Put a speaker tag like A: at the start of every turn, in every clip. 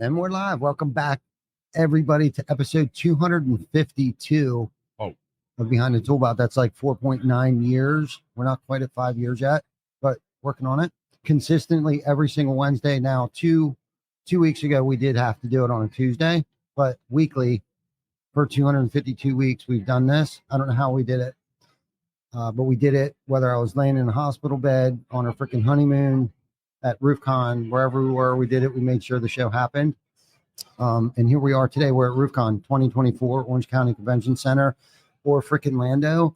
A: And we're live. Welcome back, everybody, to episode 252 of Behind the Toolbox. That's like 4.9 years. We're not quite at 5 years yet, but working on it consistently every single Wednesday. Now, two weeks ago, we did have to do it on a Tuesday, but weekly for 252 weeks, we've done this. I don't know how we did it, but we did it, whether I was laying in a hospital bed, on a freaking honeymoon, at RoofCon, wherever we were, we did it. We made sure the show happened. And here we are today. We're at RoofCon 2024, Orange County Convention Center, or freaking Lando.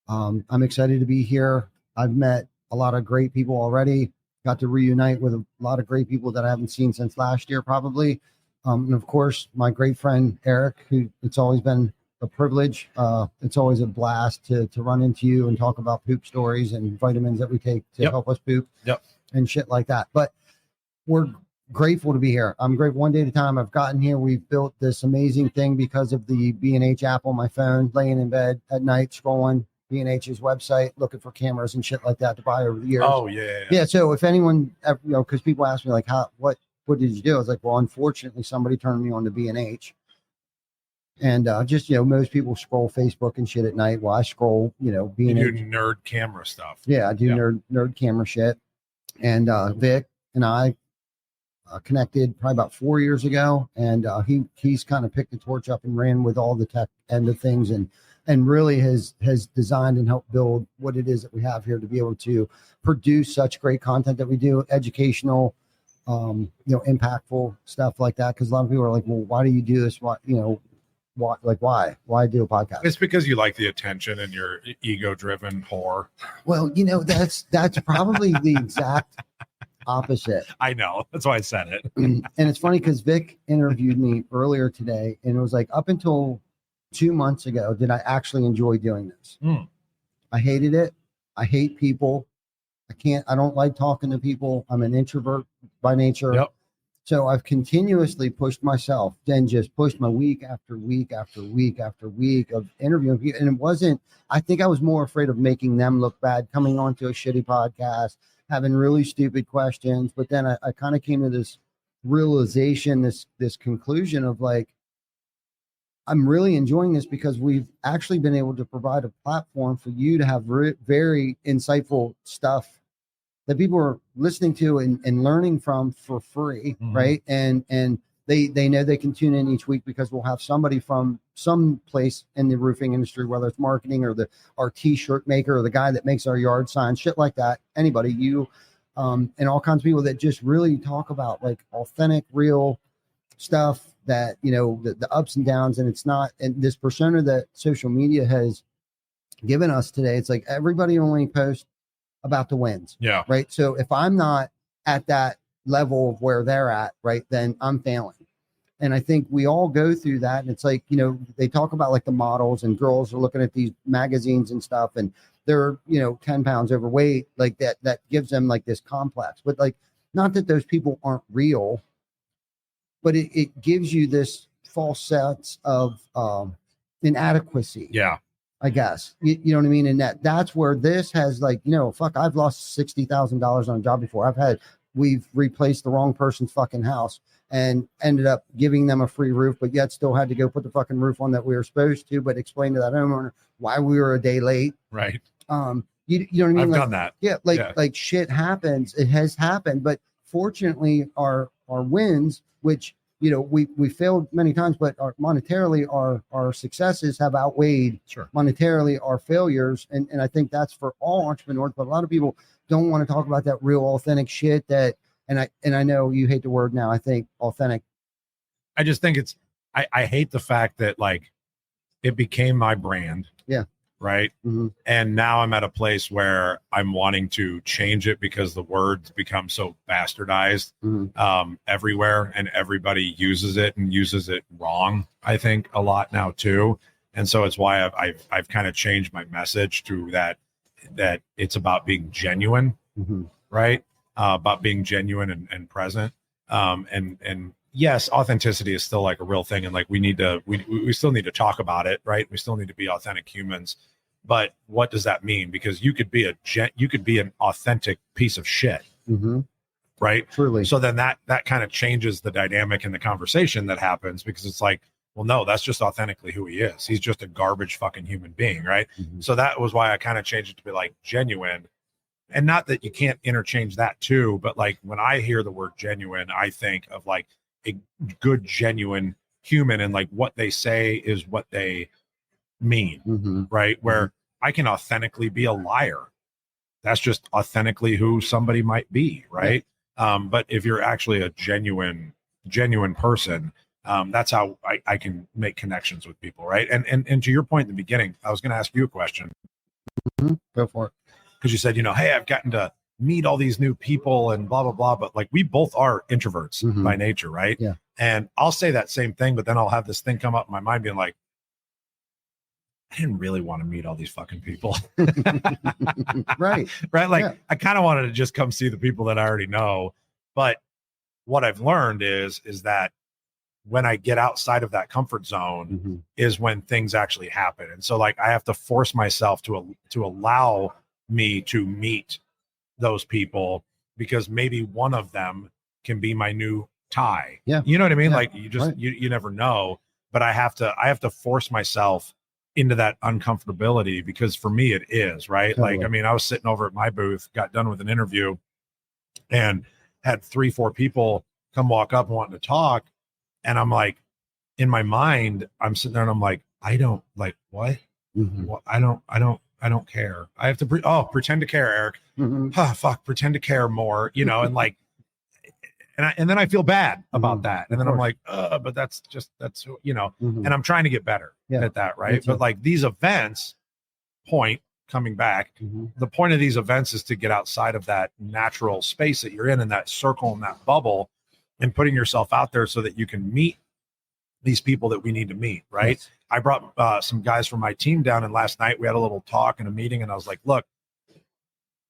A: I'm excited to be here. I've met a lot of great people already. Got to reunite with a lot of great people that I haven't seen since last year, probably. And of course, my great friend, Eric, who it's always been a privilege. It's always a blast to run into you and talk about poop stories and vitamins that we take to help us poop. And shit like that. But we're grateful to be here. I'm grateful one day at a time. I've gotten here. We've built this amazing thing because of the B&H app on my phone, laying in bed at night, scrolling B&H's website, looking for cameras and shit like that to buy over the years.
B: Oh, yeah.
A: So if anyone, because people ask me, like, what did you do? I was like, well, unfortunately, somebody turned me on to B&H. And just, most people scroll Facebook and shit at night. Well, I scroll, B&H.
B: You do nerd camera stuff.
A: Yeah, I do nerd camera shit. And Vic and I connected probably about 4 years ago, and he's kind of picked the torch up and ran with all the tech end of things, and really has designed and helped build what it is that we have here to be able to produce such great content that we do, educational, impactful stuff like that. Because a lot of people are like, well, why do you do this? Why do a podcast?
B: It's because you like the attention and you're ego-driven whore.
A: Well, that's probably the exact opposite.
B: I know. That's why I said it.
A: And it's funny because Vic interviewed me earlier today, and it was like, up until 2 months ago, did I actually enjoy doing this? I hated it. I hate people. I don't like talking to people. I'm an introvert by nature.
B: Yep.
A: So I've continuously pushed myself, then just pushed my week after week after week after week of interviewing people. And I think I was more afraid of making them look bad, coming onto a shitty podcast, having really stupid questions. But then I kind of came to this realization, this conclusion of like, I'm really enjoying this because we've actually been able to provide a platform for you to have very insightful stuff that people are listening to and learning from for free, right? And they know they can tune in each week because we'll have somebody from some place in the roofing industry, whether it's marketing or our t-shirt maker or the guy that makes our yard signs, shit like that. Anybody, and all kinds of people that just really talk about like authentic, real stuff that, the ups and downs. And it's not, and this persona that social media has given us today, it's like everybody only posts about the wins.
B: Yeah.
A: Right. So if I'm not at that level of where they're at, right, then I'm failing. And I think we all go through that. And it's like, they talk about like the models, and girls are looking at these magazines and stuff, and they're, 10 pounds overweight, like that gives them like this complex. But like, not that those people aren't real, but it gives you this false sense of inadequacy.
B: Yeah.
A: I guess, you know what I mean? And that's where this has like, I've lost $60,000 on a job before. We've replaced the wrong person's fucking house and ended up giving them a free roof, but yet still had to go put the fucking roof on that we were supposed to, but explain to that homeowner why we were a day late.
B: Right.
A: You know what I mean?
B: I've
A: like,
B: done that.
A: Yeah. Like shit happens. It has happened, but fortunately our wins, which, we failed many times, but monetarily our successes have outweighed monetarily our failures. And I think that's for all entrepreneurs, but a lot of people don't want to talk about that real authentic shit and I know you hate the word now. I think authentic.
B: I just think I hate the fact that like it became my brand.
A: Yeah.
B: Right. And now I'm at a place where I'm wanting to change it because the words become so bastardized everywhere, and everybody uses it and uses it wrong, I think, a lot now too. And so it's why I've kind of changed my message to that it's about being genuine, right? About being genuine and present. And yes, authenticity is still like a real thing. And like, we still need to talk about it, right? We still need to be authentic humans, but what does that mean? Because you could be an authentic piece of shit. right?
A: Truly.
B: So then that kind of changes the dynamic in the conversation that happens, because it's like, well, no, that's just authentically who he is. He's just a garbage fucking human being, right?
A: Mhm.
B: So that was why I kind of changed it to be like genuine. And not that you can't interchange that too, but like when I hear the word genuine, I think of like a good, genuine human, and like what they say is what they mean,
A: Mhm.
B: right? Where I can authentically be a liar. That's just authentically who somebody might be, right? But if you're actually a genuine person, that's how I can make connections with people, right? And to your point in the beginning, I was going to ask you a question.
A: Mhm. Go for it.
B: Because you said, hey, I've gotten to meet all these new people and blah, blah, blah. But like, we both are introverts by nature, right?
A: Yeah.
B: And I'll say that same thing, but then I'll have this thing come up in my mind being like, I didn't really want to meet all these fucking people.
A: Right.
B: Right. Like,
A: Yeah.
B: I kind of wanted to just come see the people that I already know. But what I've learned is that when I get outside of that comfort zone is when things actually happen. And so like, I have to force myself to allow me to meet those people, because maybe one of them can be my new tie.
A: Yeah.
B: You know what I mean?
A: Yeah.
B: Like, you just,
A: Right.
B: you never know, but I have to force myself into that uncomfortability, because for me it is, right?
A: Totally.
B: Like, I mean, I was sitting over at my booth, got done with an interview, and had 3-4 people come walk up wanting to talk. And I'm like, in my mind, I'm sitting there and I'm like, I don't like what? What? I don't care. I have to pretend to care, Eric. Fuck, pretend to care more, and like, and then I feel bad about that. And then I'm like, but that's and I'm trying to get better at that, right? But like these events, coming back, the point of these events is to get outside of that natural space that you're in that circle, and that bubble, and putting yourself out there so that you can meet these people that we need to meet, right? Yes. I brought some guys from my team down, and last night we had a little talk and a meeting, and I was like, look,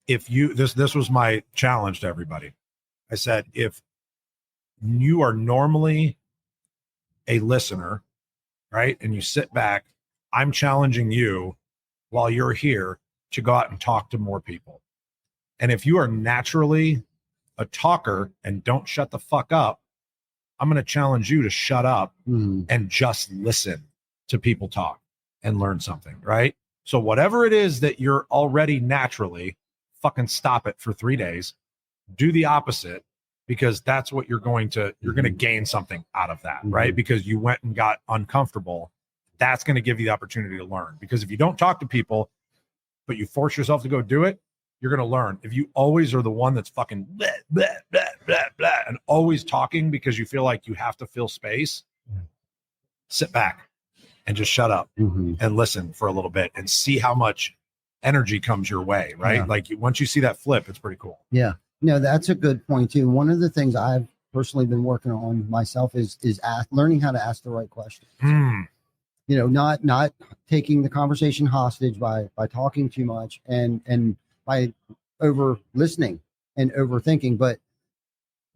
B: if you, this was my challenge to everybody. I said, if you are normally a listener, right, and you sit back, I'm challenging you while you're here to go out and talk to more people. And if you are naturally a talker and don't shut the fuck up, I'm going to challenge you to shut up and just listen to people talk and learn something, right? So whatever it is that you're already naturally, fucking stop it for 3 days, do the opposite, because that's what you're going to gain something out of that, right? Because you went and got uncomfortable. That's going to give you the opportunity to learn. Because if you don't talk to people, but you force yourself to go do it, you're going to learn. If you always are the one that's fucking blah, blah, blah, blah, blah, and always talking because you feel like you have to fill space, sit back and just shut up and listen for a little bit and see how much energy comes your way, right? Yeah. Like once you see that flip, it's pretty cool.
A: Yeah. No, that's a good point too. One of the things I've personally been working on myself is learning how to ask the right questions. Not taking the conversation hostage by talking too much and by over listening and overthinking, but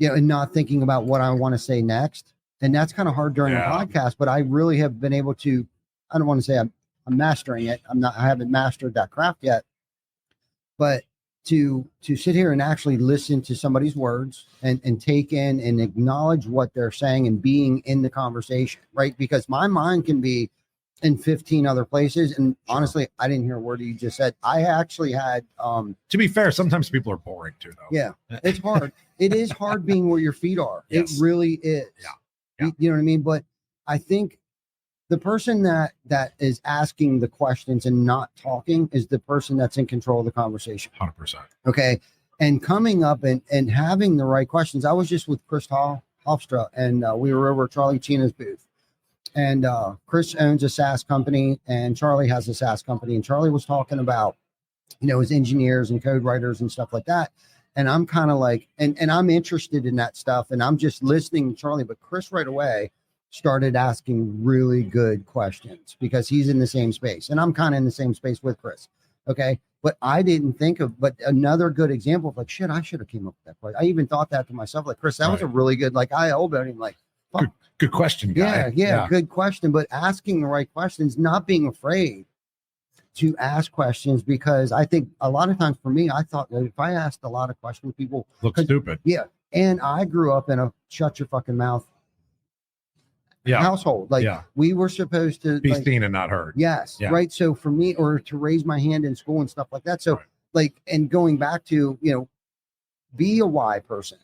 A: and not thinking about what I want to say next. And that's kind of hard during a podcast, but I really have been able to, I don't want to say I'm mastering it. I haven't mastered that craft yet, but to sit here and actually listen to somebody's words and take in and acknowledge what they're saying and being in the conversation, right? Because my mind can be in 15 other places. And honestly, I didn't hear a word you just said. I actually had,
B: to be fair, sometimes people are boring too, though.
A: Yeah, it's hard. It is hard being where your feet are. Yes. It really is.
B: Yeah.
A: You know what I mean? But I think the person that is asking the questions and not talking is the person that's in control of the conversation.
B: 100%.
A: Okay. And coming up and having the right questions. I was just with Chris Hofstra, and we were over at Charlie Chena's booth. And Chris owns a SaaS company, and Charlie has a SaaS company. And Charlie was talking about, his engineers and code writers and stuff like that. And I'm kind of like, and I'm interested in that stuff. And I'm just listening to Charlie. But Chris right away started asking really good questions because he's in the same space. And I'm kind of in the same space with Chris. Okay. But I didn't think of, but another good example of like, shit, I should have came up with that question. I even thought that to myself, like, Chris, that was a really good, like, I owe him like, fuck.
B: Good question, guy.
A: Yeah, good question. But asking the right questions, not being afraid to ask questions, because I think a lot of times for me, I thought that if I asked a lot of questions, people
B: look stupid.
A: Yeah, And I grew up in a shut your fucking mouth household. Like we were supposed to
B: be seen and not heard.
A: Yes. Yeah. Right. So for me, or to raise my hand in school and stuff like that. So like, and going back to, be a why person,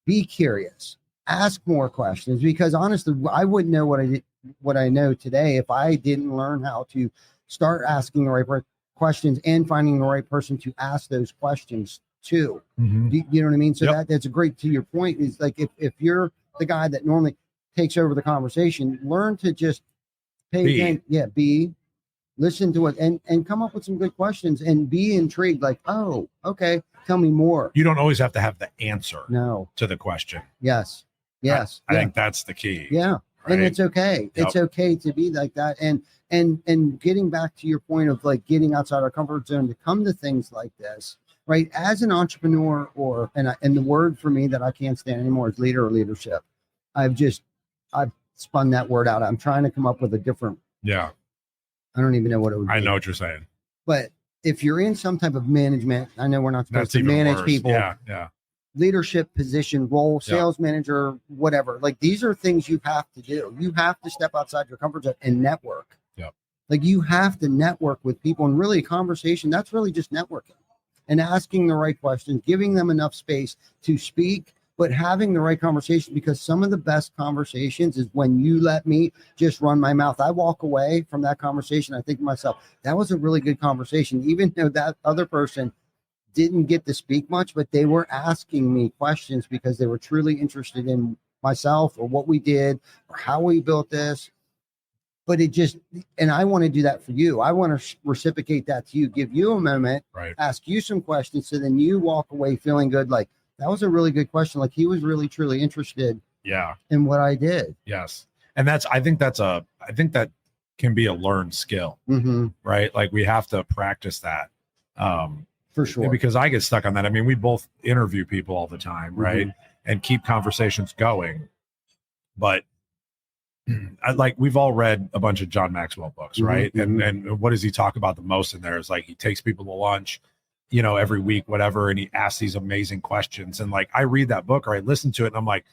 A: be curious, ask more questions, because honestly, I wouldn't know what I know today if I didn't learn how to start asking the right questions and finding the right person to ask those questions to. Mm-hmm. You know what I mean? So that's a great, to your point, is like, if you're the guy that normally takes over the conversation, learn to just pay attention. Listen to it and come up with some good questions and be intrigued. Like, oh, okay, tell me more.
B: You don't always have to have the answer to the question.
A: Yes.
B: I think that's the key.
A: Yeah. Right? And it's okay. Yep. It's okay to be like that. And getting back to your point of like getting outside our comfort zone to come to things like this, right? As an entrepreneur, and the word for me that I can't stand anymore is leader or leadership. I've spun that word out. I'm trying to come up with a different.
B: Yeah.
A: I don't even know what it would be.
B: I know what you're saying.
A: But if you're in some type of management, I know we're not supposed to manage people.
B: Yeah.
A: Leadership position, role, sales manager, whatever. Like these are things you have to do. You have to step outside your comfort zone and network.
B: Yeah.
A: Like you have to network with people, and really a conversation, that's really just networking and asking the right questions, giving them enough space to speak, but having the right conversation, because some of the best conversations is when you let me just run my mouth. I walk away from that conversation. I think to myself, that was a really good conversation, even though that other person didn't get to speak much, but they were asking me questions because they were truly interested in myself or what we did or how we built this. But and I want to do that for you. I want to reciprocate that to you, give you a moment, ask you some questions. So then you walk away feeling good. Like, that was a really good question. Like he was really, truly interested in what I did.
B: Yes. And I think that can be a learned skill, right? Like we have to practice that.
A: For sure.
B: Because I get stuck on that. I mean, we both interview people all the time, right? And keep conversations going. But we've all read a bunch of John Maxwell books, right? And what does he talk about the most in there is like, he takes people to lunch, every week, whatever. And he asks these amazing questions. And like, I read that book or I listen to it and I'm like,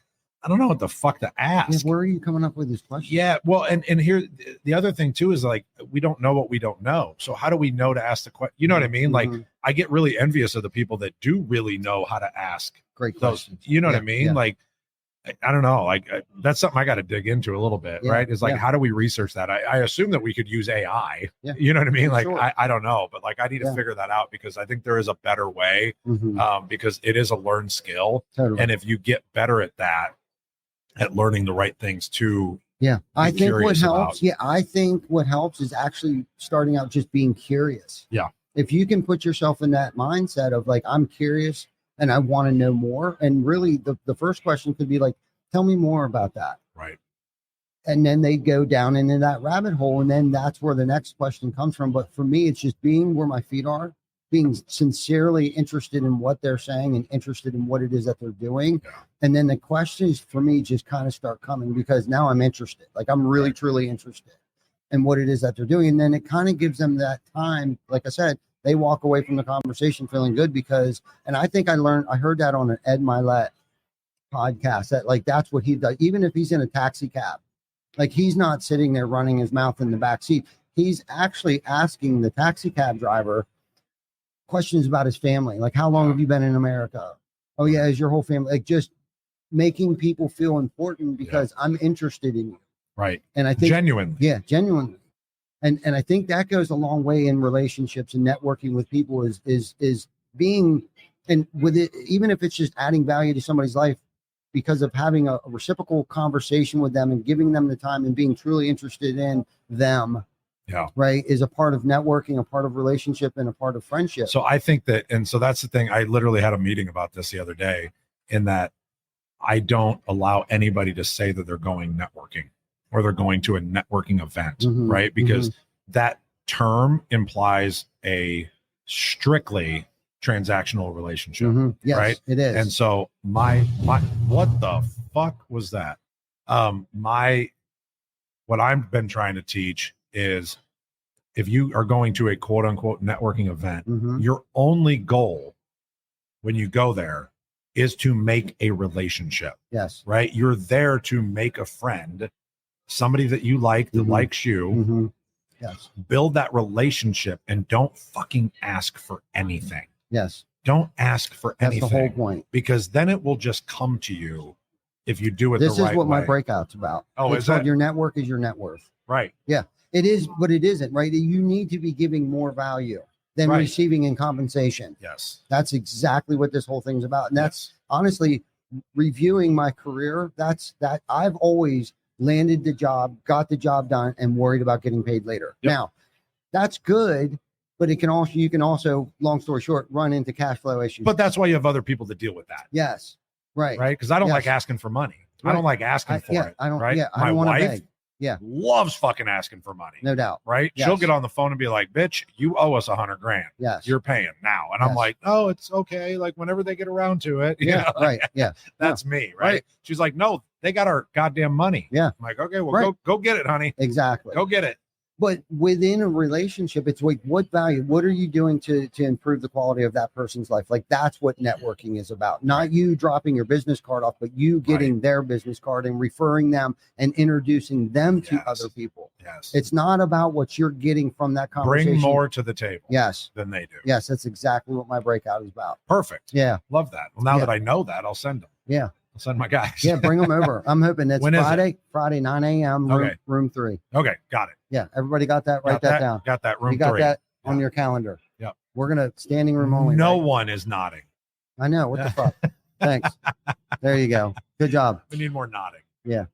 B: I don't know what the fuck to ask.
A: Where are you coming up with these questions?
B: Yeah. Well, and here, the other thing too, is like, we don't know what we don't know. So how do we know to ask the question? You know what I mean? Like I get really envious of the people that do really know how to ask
A: great questions.
B: You know what I mean? Yeah. Like, I don't know. Like that's something I got to dig into a little bit, right? Is like, how do we research that? I assume that we could use AI, you know what I mean? Like, sure. I don't know, but like, I need to figure that out because I think there is a better way because it is a learned skill.
A: Totally.
B: And if you get better at that, at learning the right things to
A: I think what helps is actually starting out just being curious. If you can put yourself in that mindset of like, I'm curious and I want to know more, and really the first question could be like, tell me more about that,
B: right?
A: And then they go down into that rabbit hole, and then that's where the next question comes from. But for me, it's just being where my feet are, being sincerely interested in what they're saying and interested in what it is that they're doing. And then the questions for me just kind of start coming because now I'm interested. Like I'm really, truly interested in what it is that they're doing. And then it kind of gives them that time. Like I said, they walk away from the conversation feeling good and I think I heard that on an Ed Milet podcast, that like, that's what he does. Even if he's in a taxi cab, like he's not sitting there running his mouth in the back seat. He's actually asking the taxi cab driver questions about his family. Like, how long have you been in America? Oh yeah. Is your whole family, like just making people feel important because I'm interested in you.
B: Right.
A: And I think
B: genuinely.
A: Yeah, genuinely. And I think that goes a long way in relationships and networking with people is being, and with it, even if it's just adding value to somebody's life because of having a reciprocal conversation with them and giving them the time and being truly interested in them.
B: Yeah.
A: Right. Is a part of networking, a part of relationship, and a part of friendship.
B: So I think that, and so that's the thing. I literally had a meeting about this the other day, in that I don't allow anybody to say that they're going networking or they're going to a networking event, right? Because that term implies a strictly transactional relationship,
A: yes,
B: right?
A: It is.
B: And so my what the fuck was that? What I've been trying to teach is, if you are going to a quote unquote networking event, your only goal when you go there is to make a relationship.
A: Yes.
B: Right? You're there to make a friend, somebody that you like, that likes you.
A: Yes.
B: Build that relationship and don't fucking ask for anything.
A: Yes.
B: Don't ask for anything.
A: That's the whole point.
B: Because then it will just come to you if you do it the right way.
A: This is what my breakout's about.
B: Oh,
A: it's
B: is
A: called
B: it?
A: Your network is your net worth.
B: Right.
A: Yeah. It is, but it isn't, right? You need to be giving more value than receiving in compensation.
B: Yes.
A: That's exactly what this whole thing's about. And that's honestly reviewing my career. That's that I've always landed the job, got the job done, and worried about getting paid later.
B: Yep.
A: Now, that's good, but you can also, long story short, run into cash flow issues.
B: But that's why you have other people to deal with that.
A: Yes. Right.
B: Right. Because I don't like asking for money.
A: Right.
B: I don't like asking for it.
A: I don't.
B: Right.
A: Yeah. I
B: My
A: don't want to
B: wife
A: beg. Yeah.
B: loves fucking asking for money.
A: No doubt.
B: Right.
A: Yes.
B: She'll get on the phone and be like, bitch, you owe us $100,000.
A: Yes.
B: You're paying now. And I'm like, oh, it's okay. Like whenever they get around to it. You know?
A: Right. Yeah.
B: That's me. Right. She's like, no, they got our goddamn money.
A: Yeah.
B: I'm like, okay, well, go get it, honey.
A: Exactly.
B: Go get it.
A: But within a relationship, it's like, what value, what are you doing to improve the quality of that person's life? Like, that's what networking is about. Not you dropping your business card off, but you getting their business card and referring them and introducing them to other people.
B: Yes.
A: It's not about what you're getting from that conversation.
B: Bring more to the table.
A: Yes.
B: Than they do.
A: Yes. That's exactly what my breakout is about.
B: Perfect.
A: Yeah.
B: Love that. Well, now that I know that, I'll send them.
A: Yeah.
B: I'll send my guys.
A: Yeah. Bring them over. I'm hoping it's
B: When is it?
A: Friday, 9 a.m. Room 3.
B: Okay. Got it.
A: Yeah. Everybody got that? Write that down.
B: Got that. Room
A: you got
B: 3.
A: that on your calendar.
B: Yep.
A: We're going to standing room only.
B: No one is nodding.
A: I know. What the fuck? Thanks. There you go. Good job.
B: We need more nodding.
A: Yeah.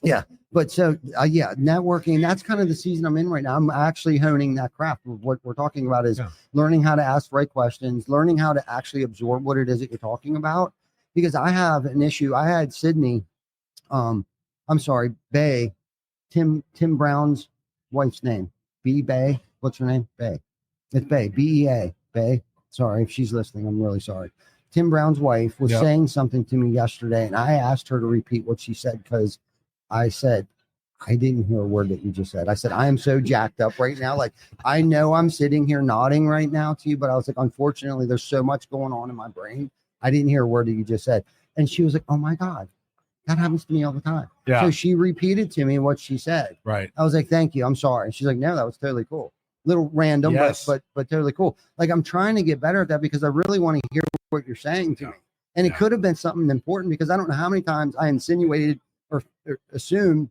A: Yeah. But so, networking, that's kind of the season I'm in right now. I'm actually honing that craft. What we're talking about is learning how to ask the right questions, learning how to actually absorb what it is that you're talking about. Because I have an issue. I had Sydney, Bay, Tim Brown's wife's name. Bay. What's her name? Bay. It's Bay. B-E-A. Bay. Sorry if she's listening. I'm really sorry. Tim Brown's wife was saying something to me yesterday, and I asked her to repeat what she said because I said, I didn't hear a word that you just said. I said, I am so jacked up right now. Like, I know I'm sitting here nodding right now to you, but I was like, unfortunately, there's so much going on in my brain. I didn't hear a word that you just said. And she was like, oh my God, that happens to me all the time.
B: Yeah.
A: So she repeated to me what she said.
B: Right.
A: I was like, thank you. I'm sorry. And she's like, no, that was totally cool. Little random, but totally cool. Like, I'm trying to get better at that because I really want to hear what you're saying to me. And it could have been something important because I don't know how many times I insinuated or assumed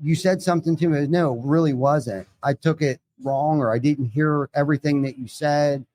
A: you said something to me. No, it really wasn't. I took it wrong, or I didn't hear everything that you said.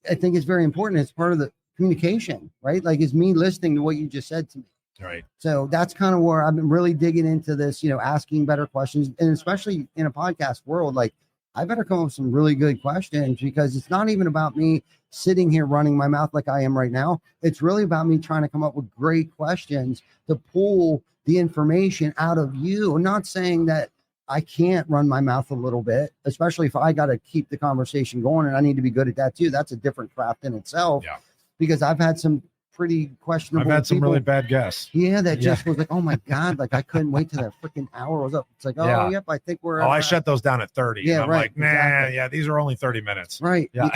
A: I think it's very important. It's part of the communication, right? Like, it's me listening to what you just said to me.
B: Right.
A: So that's kind of where I've been really digging into this, asking better questions. And especially in a podcast world, like, I better come up with some really good questions because it's not even about me sitting here running my mouth like I am right now. It's really about me trying to come up with great questions to pull the information out of you. I'm not saying that I can't run my mouth a little bit, especially if I got to keep the conversation going, and I need to be good at that too. That's a different craft in itself.
B: Yeah.
A: Because I've had some pretty questionable.
B: I've had some
A: people,
B: really bad guests.
A: Yeah, that just was like, oh my God, like I couldn't wait till that freaking hour was up. It's like, oh, yep, I think we're.
B: Oh, I shut those down at 30.
A: Yeah,
B: I'm
A: right.
B: like, nah,
A: exactly.
B: these are only 30 minutes.
A: Right.
B: Yeah.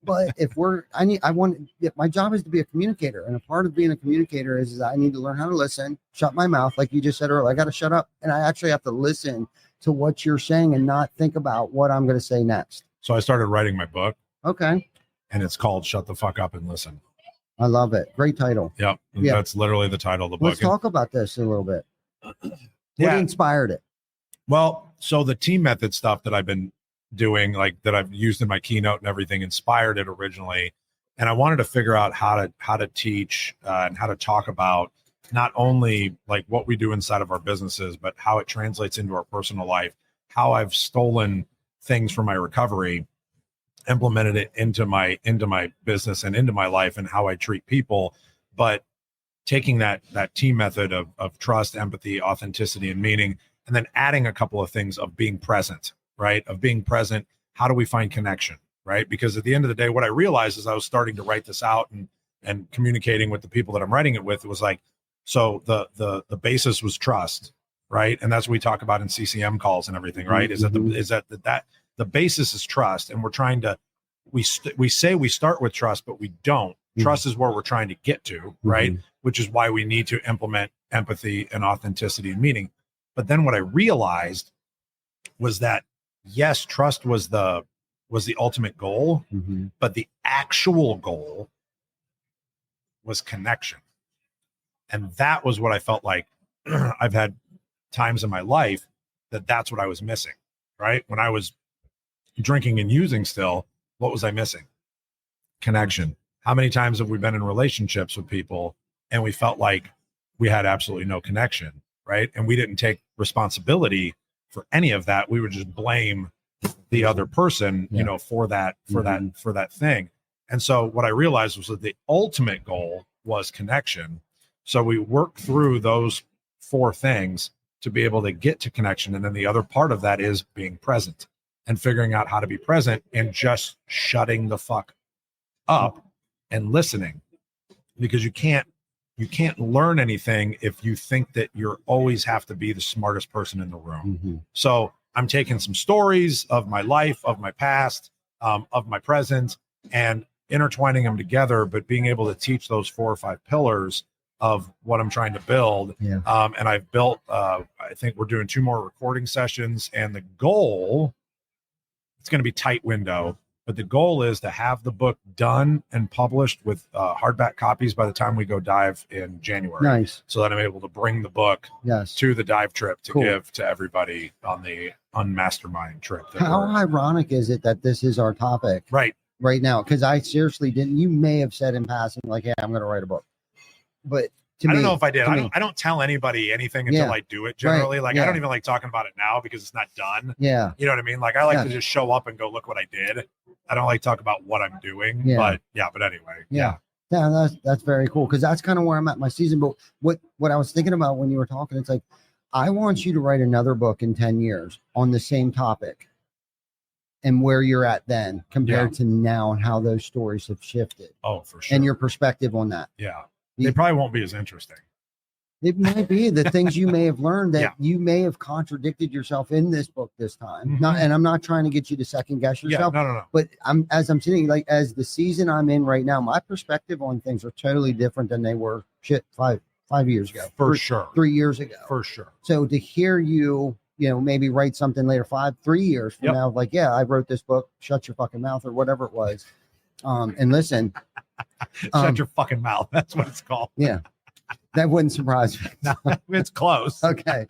A: But if my job is to be a communicator, and a part of being a communicator is I need to learn how to listen, shut my mouth, like you just said earlier. I got to shut up, and I actually have to listen to what you're saying and not think about what I'm going to say next.
B: So I started writing my book.
A: Okay.
B: And it's called Shut the Fuck Up and Listen.
A: I love it. Great title.
B: Yep.
A: Yeah.
B: That's literally the title of the book.
A: Let's talk about this a little bit. What inspired it?
B: Well, so the team method stuff that I've been doing, like that I've used in my keynote and everything, inspired it originally. And I wanted to figure out how to teach and how to talk about not only like what we do inside of our businesses, but how it translates into our personal life, how I've stolen things from my recovery, implemented it into my business and into my life, and how I treat people. But taking that team method of trust, empathy, authenticity, and meaning, and then adding a couple of things of being present, right? Of being present. How do we find connection, right? Because at the end of the day, what I realized as I was starting to write this out and communicating with the people that I'm writing it with, it was like, so the basis was trust, right? And that's what we talk about in CCM calls and everything, right?
A: Mm-hmm.
B: Is that the basis is trust, and we're trying to we say we start with trust, but we don't. Trust is where we're trying to get to, right? Which is why we need to implement empathy and authenticity and meaning. But then what I realized was that, yes, trust was the ultimate goal, but the actual goal was connection. And that was what I felt like I've had times in my life that's what I was missing, right? When I was drinking and using still, what was I missing? Connection. How many times have we been in relationships with people and we felt like we had absolutely no connection, right? And we didn't take responsibility for any of that. We would just blame the other person, you know, for that thing. And so what I realized was that the ultimate goal was connection. So we worked through those 4 things to be able to get to connection. And then the other part of that is being present and figuring out how to be present and just shutting the fuck up and listening, because you can't learn anything if you think that you're always have to be the smartest person in the room. So I'm taking some stories of my life, of my past, of my present, and intertwining them together, but being able to teach those 4 or 5 pillars of what I'm trying to build. And I've built, I think we're doing 2 more recording sessions, and the goal, it's going to be tight window, but the goal is to have the book done and published with hardback copies by the time we go dive in January.
A: Nice.
B: So that I'm able to bring the book to the dive trip to give to everybody on the Unmastermind trip.
A: How ironic is it that this is our topic
B: right
A: now? Because I seriously didn't. You may have said in passing, like, "Yeah, I'm going to write a book," but
B: I don't know if I did. I don't tell anybody anything until I do it generally. Like, I don't even like talking about it now because it's not done. You know what I mean? Like, I like to just show up and go, look what I did. I don't like to talk about what I'm doing, but anyway.
A: That's very cool. Cause that's kind of where I'm at my season. But what I was thinking about when you were talking, it's like, I want you to write another book in 10 years on the same topic and where you're at then compared to now and how those stories have shifted.
B: Oh, for sure.
A: And your perspective on that.
B: Yeah. They probably won't be as interesting.
A: It might be the things you may have learned that you may have contradicted yourself in this book this time. And I'm not trying to get you to second guess yourself.
B: No.
A: But as I'm sitting, like, as the season I'm in right now, my perspective on things are totally different than they were 5 years ago.
B: For sure.
A: 3 years ago.
B: For sure.
A: So to hear you, maybe write something later, 3 years from now, like, I wrote this book, shut your fucking mouth, or whatever it was. And listen.
B: Shut your fucking mouth. That's what it's called.
A: Yeah. That wouldn't surprise me.
B: No, it's close.
A: Okay.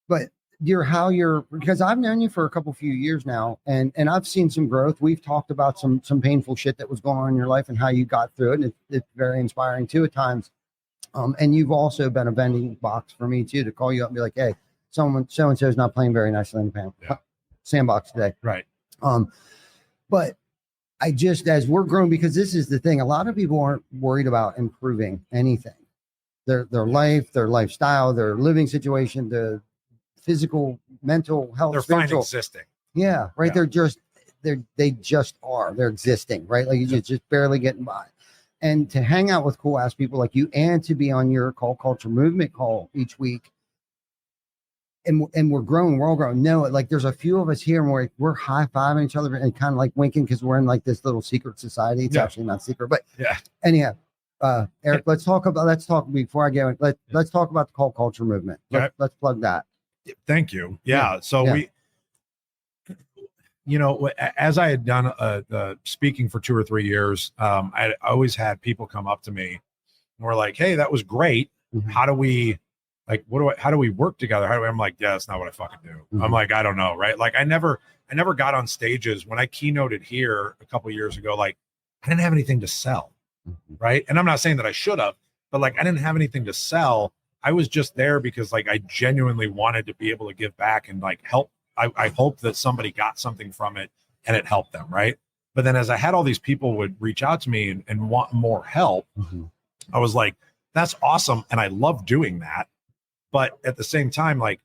A: But because I've known you for a few years now, and I've seen some growth. We've talked about some painful shit that was going on in your life and how you got through it. And it's very inspiring too at times. And you've also been a vending box for me too, to call you up and be like, hey, so-and-so is not playing very nicely in the sandbox today.
B: Right.
A: But I just, as we're growing, because this is the thing, a lot of people aren't worried about improving anything. Their life, their lifestyle, their living situation, the physical, mental health.
B: They're fine existing.
A: Yeah, right. Yeah. They just are. They're existing, right? Like you're just barely getting by. And to hang out with cool ass people like you, and to be on your Call Culture Movement call each week. And we're growing, we're all growing. No, like there's a few of us here and we're high-fiving each other and kind of like winking because we're in like this little secret society. It's actually not secret, but anyhow, Eric, let's talk before I go. Let's talk about the Call Culture Movement. Let's plug that.
B: Thank you. Yeah. So we, as I had done speaking for 2 or 3 years, I always had people come up to me and were like, hey, that was great. How do we, like, how do we work together? I'm like, yeah, that's not what I fucking do. I'm like, I don't know. Right. Like I never got on stages when I keynoted here a couple of years ago. Like I didn't have anything to sell. Right. And I'm not saying that I should have, but like, I didn't have anything to sell. I was just there because like, I genuinely wanted to be able to give back and like help. I hoped that somebody got something from it and it helped them. Right. But then as I had all these people would reach out to me and want more help, I was like, that's awesome. And I love doing that. But at the same time, like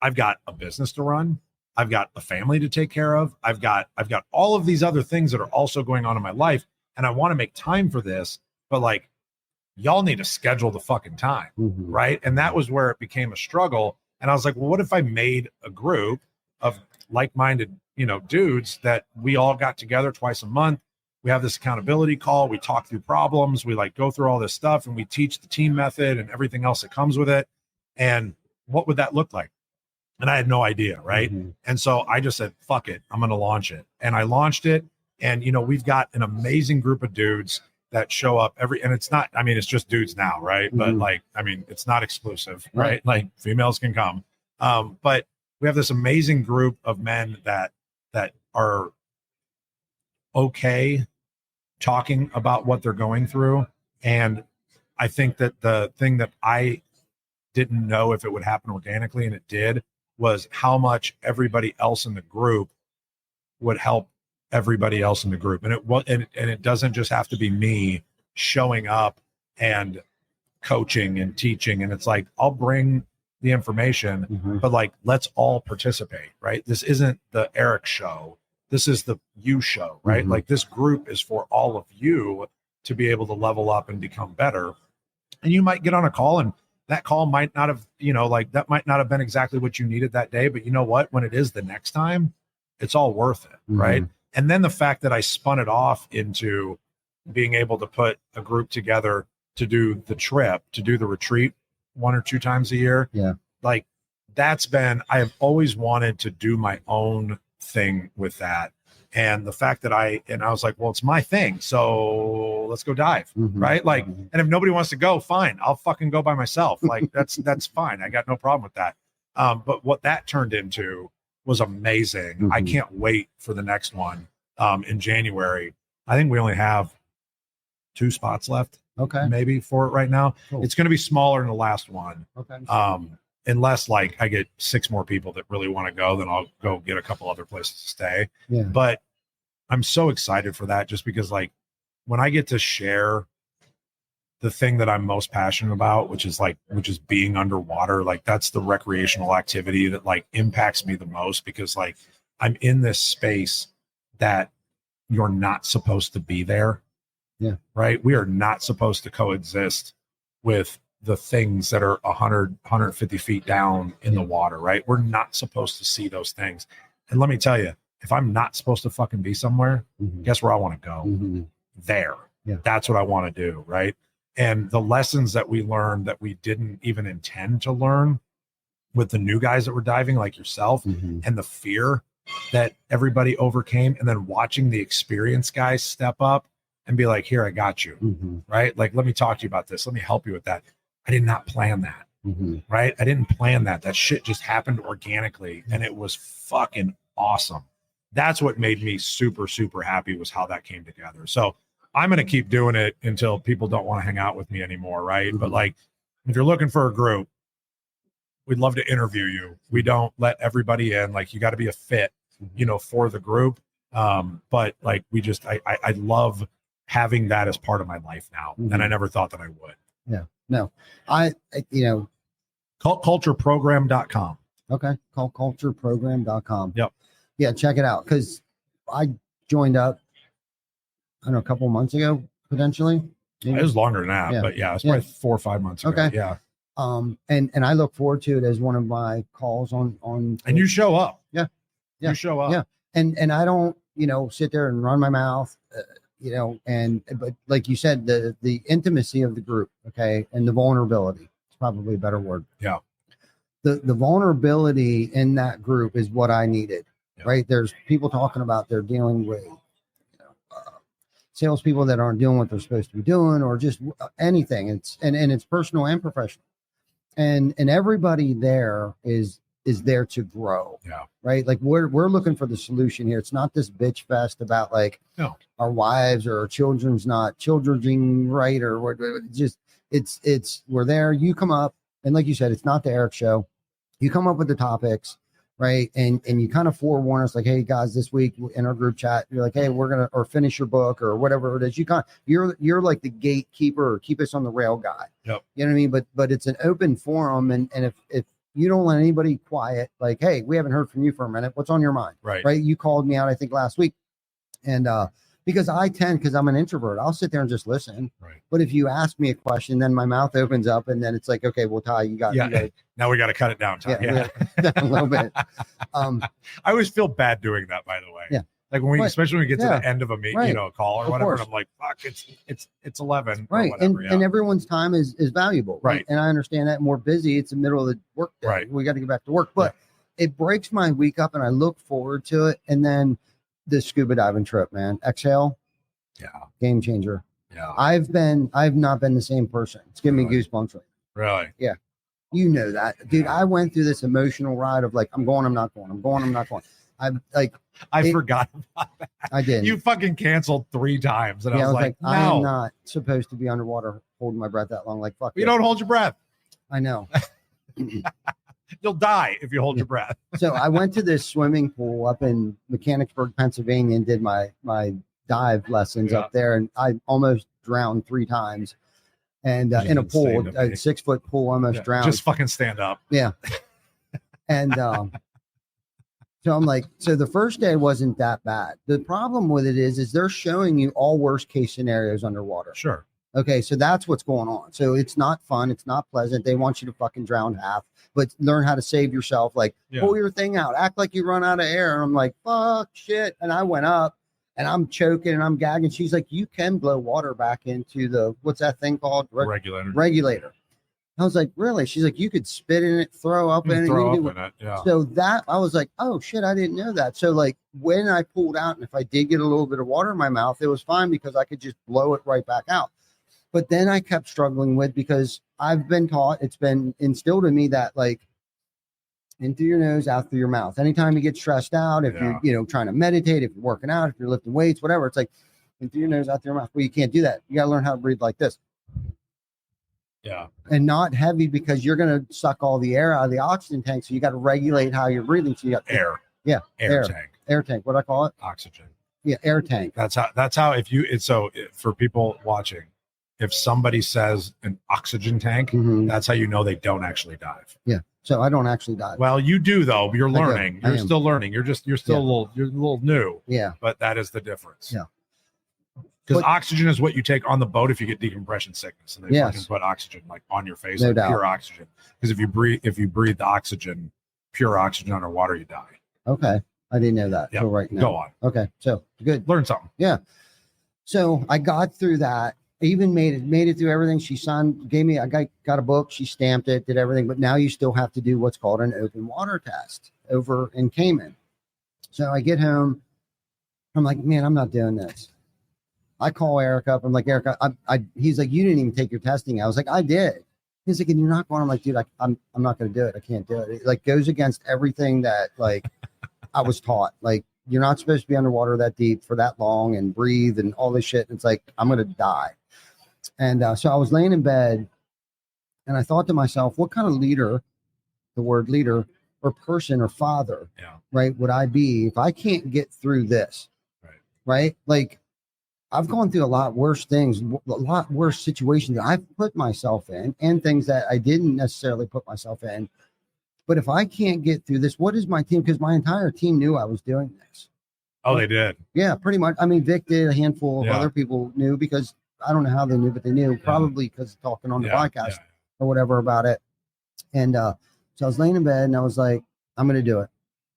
B: I've got a business to run. I've got a family to take care of. I've got all of these other things that are also going on in my life. And I want to make time for this, but like, y'all need to schedule the fucking time. Right. And that was where it became a struggle. And I was like, well, what if I made a group of like-minded, dudes that we all got together twice a month we have this accountability call. We talk through problems. We like go through all this stuff, and we teach the team method and everything else that comes with it. And what would that look like? And I had no idea. Right.
A: Mhm.
B: And so I just said, fuck it, I'm going to launch it. And I launched it. And, you know, we've got an amazing group of dudes that show up and it's not, I mean, it's just dudes now. Right. But
A: Mhm.
B: like, I mean, it's not exclusive.
A: Right.
B: Right. Like females can come. But we have this amazing group of men that are okay talking about what they're going through. And I think that the thing that I didn't know if it would happen organically, and it did, was how much everybody else in the group would help everybody else in the group. And it doesn't just have to be me showing up and coaching and teaching. And it's like, I'll bring the information,
A: Mhm.
B: but like, let's all participate, right? This isn't the Eric show. This is the you show, right?
A: Mhm.
B: Like this group is for all of you to be able to level up and become better. And you might get on a call, and that call might not have, you know, like that might not have been exactly what you needed that day, but you know what, when it is the next time, it's all worth it.
A: Mhm.
B: Right. And then the fact that I spun it off into being able to put a group together to do the trip, to do the retreat 1 or 2 times a year.
A: Yeah.
B: Like I have always wanted to do my own thing with that. And the fact that I was like, well, it's my thing. So let's go dive.
A: Mhm.
B: Right. Like,
A: Mhm.
B: and if nobody wants to go, fine, I'll fucking go by myself. Like that's fine. I got no problem with that. But what that turned into was amazing. I
A: Mhm.
B: can't wait for the next one in January. I think we only have 2 spots left,
A: Okay.
B: maybe, for it right now.
A: Cool.
B: It's going to be smaller than the last one.
A: Okay.
B: Unless like I get 6 more people that really want to go, then I'll go get a couple other places to stay.
A: Yeah.
B: But I'm so excited for that, just because like when I get to share the thing that I'm most passionate about, which is being underwater, like that's the recreational activity that like impacts me the most, because like I'm in this space that you're not supposed to be there.
A: Yeah.
B: Right. We are not supposed to coexist with the things that are 150 feet down in the water. Right. We're not supposed to see those things. And let me tell you, if I'm not supposed to fucking be somewhere,
A: Mhm.
B: guess where I want to go?
A: Mhm.
B: There.
A: Yeah.
B: That's what I want to do. Right. And the lessons that we learned that we didn't even intend to learn with the new guys that were diving, like yourself,
A: Mhm.
B: and the fear that everybody overcame, and then watching the experienced guys step up and be like, here, I got you.
A: Mhm.
B: Right. Like, let me talk to you about this. Let me help you with that. I did not plan that.
A: Mhm.
B: Right. I didn't plan that. That shit just happened organically, and it was fucking awesome. That's what made me super, super happy, was how that came together. So I'm going to keep doing it until people don't want to hang out with me anymore. Right.
A: Mhm.
B: But like, if you're looking for a group, we'd love to interview you. We don't let everybody in. Like, you got to be a fit, you know, for the group. But like, I love having that as part of my life now.
A: Mhm.
B: And I never thought that I would.
A: Yeah. No, I
B: Cultureprogram.com.
A: okay. Call cultureprogram.com.
B: Yep.
A: Yeah. Check it out. Cause I joined up, I don't know, a couple of months ago, potentially.
B: It was longer than that,
A: Yeah.
B: but yeah, it's probably 4 or 5 months ago.
A: Okay.
B: Yeah.
A: And I look forward to it as one of my calls on,
B: And you show up.
A: Yeah.
B: You show up.
A: Yeah. And I don't, sit there and run my mouth, but like you said, the intimacy of the group. Okay. And the vulnerability, it's probably a better word.
B: Yeah.
A: The vulnerability in that group is what I needed.
B: Yeah.
A: Right. There's people talking about they're dealing with, salespeople that aren't doing what they're supposed to be doing, or just anything. It's personal and professional. And everybody there is there to grow.
B: Yeah.
A: Right. Like we're looking for the solution here. It's not this bitch fest about like our wives or our children's not children right, or what. Just it's we're there. You come up, and like you said, it's not the Eric show. You come up with the topics, right? And you kind of forewarn us, like, hey guys, this week in our group chat, you're like, hey, we're gonna, or finish your book or whatever it is. You're like the gatekeeper, or keep us on the rail guy.
B: Yep.
A: You know what I mean? But it's an open forum, and if you don't let anybody quiet, like, hey, we haven't heard from you for a minute. What's on your mind? Right. You called me out, I think last week, and because I'm an introvert, I'll sit there and just listen.
B: Right.
A: But if you ask me a question, then my mouth opens up, and then it's like, okay, well, Ty, you got
B: now we got to cut it down, Ty.
A: Yeah. A little bit.
B: I always feel bad doing that, by the way.
A: Yeah.
B: Like when we,
A: Right.
B: especially when we get to
A: Yeah.
B: the end of a meet,
A: Right.
B: a call or
A: Of
B: whatever,
A: course.
B: and I'm like, fuck, it's 11
A: Right.
B: or whatever.
A: And everyone's time is valuable.
B: Right.
A: And I understand that. And we're busy. It's the middle of the work day.
B: Right.
A: We got to get back to work. But it breaks my week up and I look forward to it. And then the scuba diving trip, man. Exhale.
B: Yeah.
A: Game changer.
B: Yeah.
A: I've not been the same person. It's giving me goosebumps.
B: Really?
A: Yeah. You know that, dude. I went through this emotional ride of like, I'm going, I'm not going, I'm going, I'm not going. I
B: forgot about that.
A: I did.
B: You fucking canceled 3 times. And I was like, no.
A: I am not supposed to be underwater holding my breath that long. Like, fuck.
B: You don't hold your breath.
A: I know.
B: You'll die if you hold your breath.
A: So I went to this swimming pool up in Mechanicsburg, Pennsylvania, and did my dive lessons up there. And I almost drowned 3 times. And in a pool, a 6-foot pool, almost drowned.
B: Just fucking stand up.
A: Yeah. And so I'm like, so the first day wasn't that bad. The problem with it is they're showing you all worst case scenarios underwater.
B: Sure.
A: Okay, so that's what's going on. So it's not fun. It's not pleasant. They want you to fucking drown half, but learn how to save yourself. Like, pull your thing out. Act like you run out of air. And I'm like, fuck, shit. And I went up and I'm choking and I'm gagging. She's like, you can blow water back into the, what's that thing called? Regulator. I was like, really? She's like, you could spit in it, throw up in it.
B: Yeah.
A: So that, I was like, oh shit, I didn't know that. So like when I pulled out and if I did get a little bit of water in my mouth, it was fine because I could just blow it right back out. But then I kept struggling with, because I've been taught, it's been instilled in me that like in through your nose, out through your mouth. Anytime you get stressed out, if you're, trying to meditate, if you're working out, if you're lifting weights, whatever, it's like in through your nose, out through your mouth. Well, you can't do that. You got to learn how to breathe like this.
B: Yeah.
A: And not heavy, because you're going to suck all the air out of the oxygen tank. So you got to regulate how you're breathing. So you got
B: air.
A: Yeah.
B: Air tank.
A: Air tank. What do I call it?
B: Oxygen.
A: Yeah. Air tank.
B: That's how, for people watching, if somebody says an oxygen tank, that's how you know they don't actually dive.
A: Yeah. So I don't actually dive.
B: Well, you do though. You're learning. You're still learning. You're still a little new.
A: Yeah.
B: But that is the difference.
A: Yeah.
B: Because oxygen is what you take on the boat if you get decompression sickness, and they fucking put oxygen like on your face,
A: no doubt.
B: Pure oxygen. Because if you breathe the oxygen, pure oxygen underwater, you die.
A: Okay, I didn't know that.
B: Yep.
A: So right now,
B: go on.
A: Okay, so good.
B: Learn something.
A: Yeah. So I got through that. Even made it through everything. She signed, gave me. I got a book. She stamped it, did everything. But now you still have to do what's called an open water test over in Cayman. So I get home. I'm like, man, I'm not doing this. I call Eric up. I'm like, Eric, he's like, you didn't even take your testing. I was like, I did. He's like, and you're not going. I'm like, dude, I'm not going to do it. I can't do it. It like goes against everything that like I was taught. Like, you're not supposed to be underwater that deep for that long and breathe and all this shit. And it's like, I'm going to die. And so I was laying in bed and I thought to myself, what kind of leader, the word leader or person or father, right, would I be if I can't get through this? Right. Like, I've gone through a lot worse things, a lot worse situations that I've put myself in, and things that I didn't necessarily put myself in. But if I can't get through this, what is my team? Because my entire team knew I was doing this.
B: Oh, they did.
A: Yeah, pretty much. I mean, Vic did. A handful of other people knew, because I don't know how they knew, but they knew, probably because talking on the podcast or whatever about it. And so I was laying in bed and I was like, I'm going to do it.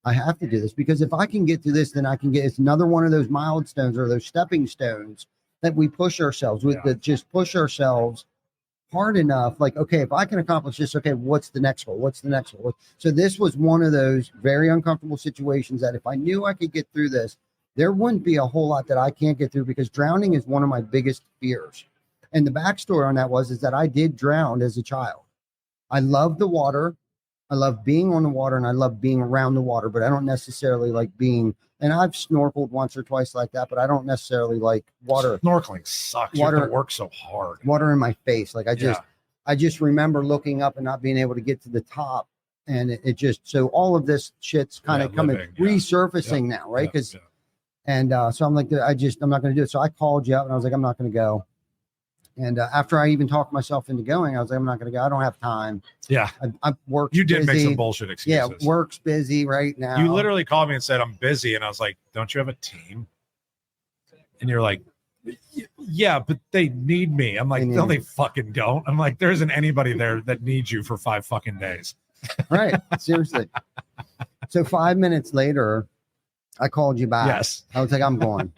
A: I have to do this, because if I can get through this, then I can get, it's another one of those milestones or those stepping stones that we push ourselves with, that just push ourselves hard enough. Like, okay, if I can accomplish this, okay, what's the next goal? What's the next goal? So this was one of those very uncomfortable situations that if I knew I could get through this, there wouldn't be a whole lot that I can't get through, because drowning is one of my biggest fears. And the backstory on that is that I did drown as a child. I love the water. I love being on the water and I love being around the water, but I don't necessarily like being, and I've snorkeled once or twice like that, but I don't necessarily like water.
B: Snorkeling sucks. You have to work so hard.
A: Water in my face. Like I just remember looking up and not being able to get to the top. And it just, so all of this shit's kind of coming, resurfacing now. Right. Cause, and so I'm like, I'm not going to do it. So I called you up and I was like, I'm not going to go. And after I even talked myself into going, I was like, I'm not going to go. I don't have time.
B: Yeah.
A: I work.
B: You did make some bullshit excuses.
A: Yeah. Work's busy right now.
B: You literally called me and said, I'm busy. And I was like, don't you have a team? And you're like, yeah, but they need me. I'm like, no, they fucking don't. I'm like, there isn't anybody there that needs you for 5 fucking days.
A: Right. Seriously. So 5 minutes later, I called you back.
B: Yes.
A: I was like, I'm going.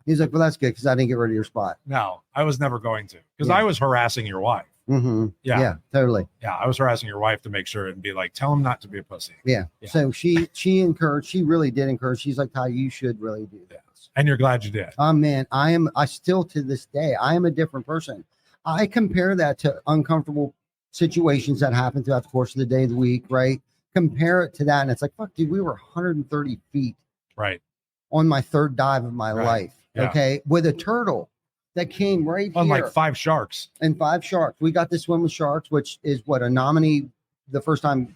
A: He's like, well, that's good because I didn't get rid of your spot.
B: No, I was never going to, because
A: Yeah.
B: I was harassing your wife.
A: Mm-hmm. Yeah, totally.
B: Yeah, I was harassing your wife to make sure and be like, tell him not to be a pussy.
A: Yeah. So she encouraged, she really did encourage. She's like, Ty, you should really do this.
B: And you're glad you did.
A: Oh man, I still to this day, I am a different person. I compare that to uncomfortable situations that happen throughout the course of the day, the week, right? Compare it to that. And it's like, fuck, dude, we were 130 feet
B: Right.
A: on my third dive of my life.
B: Yeah.
A: Okay. With a turtle that came right
B: On
A: here.
B: like 5 sharks.
A: And 5 sharks. We got to swim with sharks, which is what a nominee the first time.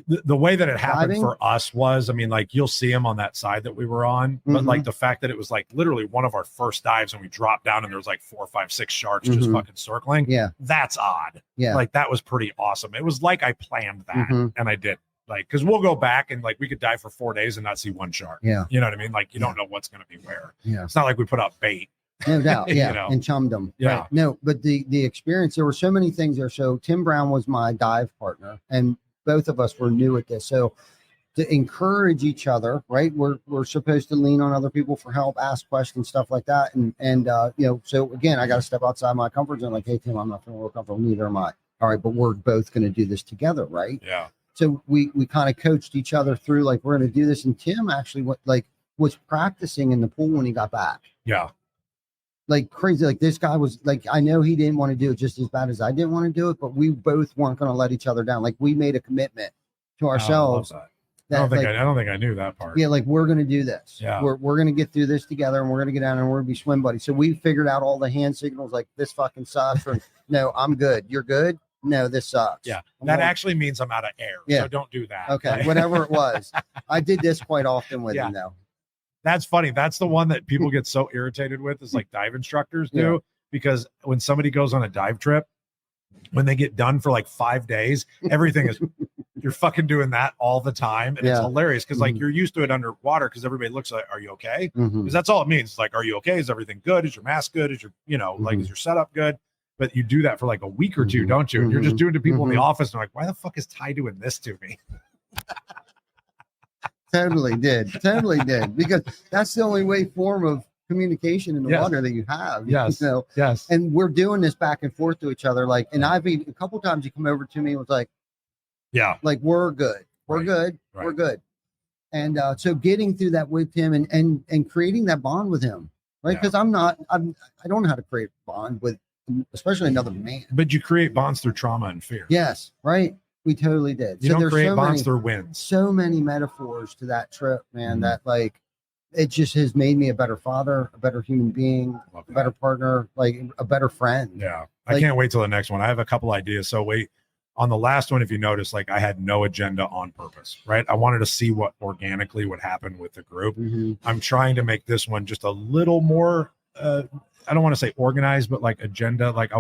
B: The way that it happened
A: Diving?
B: for us was, I mean, like you'll see him on that side that we were on, but
A: Mhm.
B: like the fact that it was like literally one of our first dives and we dropped down and there was like 4, 5, 6 sharks just
A: Mhm.
B: fucking circling.
A: Yeah.
B: That's odd.
A: Yeah.
B: Like that was pretty awesome. It was like I planned that
A: Mhm.
B: and I did. Like, because we'll go back and like we could dive for 4 days and not see one shark.
A: Yeah.
B: You know what I mean? Like you don't know what's going to be where.
A: Yeah.
B: It's not like we put up bait.
A: No doubt. Yeah.
B: You know?
A: And chummed them.
B: Yeah.
A: Right. No, but the experience, there were so many things there. So Tim Brown was my dive partner and both of us were new at this. So to encourage each other, right? We're supposed to lean on other people for help, ask questions, stuff like that. And you know, so again, I got to step outside my comfort zone. Like, hey, Tim, I'm not feeling real comfortable. Neither am I. All right. But we're both going to do this together. Right.
B: Yeah.
A: So we kind of coached each other through, like, we're going to do this. And Tim actually was practicing in the pool when he got back.
B: Yeah.
A: Like crazy. Like this guy was like, I know he didn't want to do it just as bad as I didn't want to do it, but we both weren't going to let each other down. Like we made a commitment to ourselves.
B: I don't
A: that,
B: think I knew that part.
A: yeah, like we're going to do this.
B: Yeah.
A: We're going to get through this together and we're going to get down and we're going to be swim buddies. So we figured out all the hand signals, like this fucking sucks. Or no, I'm good. You're good. No, this sucks.
B: Yeah.
A: I'm
B: That
A: going-
B: actually means I'm out of air.
A: Yeah.
B: So don't do that.
A: Okay. Whatever it was. I did this quite often with
B: Yeah.
A: him though.
B: That's funny. That's the one that people get so irritated with is like dive instructors do,
A: Yeah.
B: because when somebody goes on a dive trip, when they get done for like 5 days, everything is you're fucking doing that all the time. And it's
A: Yeah.
B: hilarious because like
A: Mhm.
B: you're used to it underwater because everybody looks like, are you okay?
A: Mhm.
B: Because that's all it means. It's like, are you okay? Is everything good? Is your mask good? Is your, you know, like,
A: Mhm.
B: is your setup good? But you do that for like a week or two,
A: Mhm.
B: don't you? And you're just
A: Mhm.
B: doing it to people in the
A: Mhm.
B: office. And they're like, why the fuck is Ty doing this to me?
A: Totally did. Because that's the only form of communication in the
B: Yes.
A: water that you have.
B: Yes.
A: You know?
B: Yes.
A: And we're doing this back and forth to each other. Like, and I've been a couple times he come over to me and was like,
B: Yeah.
A: we're good. We're
B: Right.
A: good.
B: Right.
A: We're good. And so getting through that with him and creating that bond with him, right?
B: Yeah.
A: Because I don't know how to create a bond with, especially another man.
B: But you create bonds through trauma and fear.
A: Yes. Right. We totally did.
B: You don't
A: there's
B: create
A: so
B: bonds
A: many,
B: through wins.
A: so many metaphors to that trip, man,
B: Mhm.
A: that like, it just has made me a better father, a better human being,
B: Love
A: a
B: that.
A: better partner, like a better friend.
B: Yeah. I
A: Like-
B: can't wait till the next one. I have a couple ideas. So wait, on the last one, if you notice, like I had no agenda on purpose, right? I wanted to see what organically would happen with the group.
A: Mhm.
B: I'm trying to make this one just a little more, I don't want to say organized, but like agenda. Like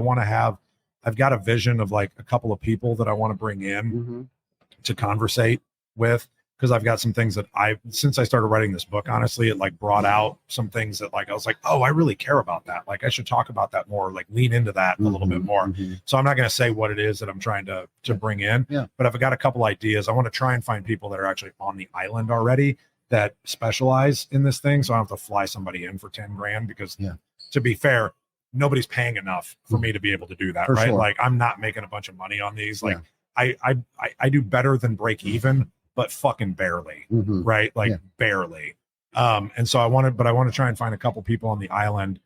B: I've got a vision of like a couple of people that I want to bring in
A: Mhm.
B: to conversate with, because I've got some things that since I started writing this book, honestly, it like brought out some things that like I was like, oh, I really care about that. Like I should talk about that more, like lean into that a little bit
A: Mhm.
B: more.
A: Mhm.
B: So I'm not going to say what it is that I'm trying to bring in,
A: Yeah.
B: but I've got a couple ideas. I want to try and find people that are actually on the island already that specialize in this thing. So I don't have to fly somebody in for 10 grand because
A: Yeah.
B: to be fair, nobody's paying enough for me to be able to do that.
A: For
B: right.
A: sure.
B: Like I'm not making a bunch of money on these. Like
A: Yeah.
B: I do better than break even, but fucking barely.
A: Mhm.
B: Right. Like
A: Yeah.
B: barely. And so I want to try and find a couple people on the island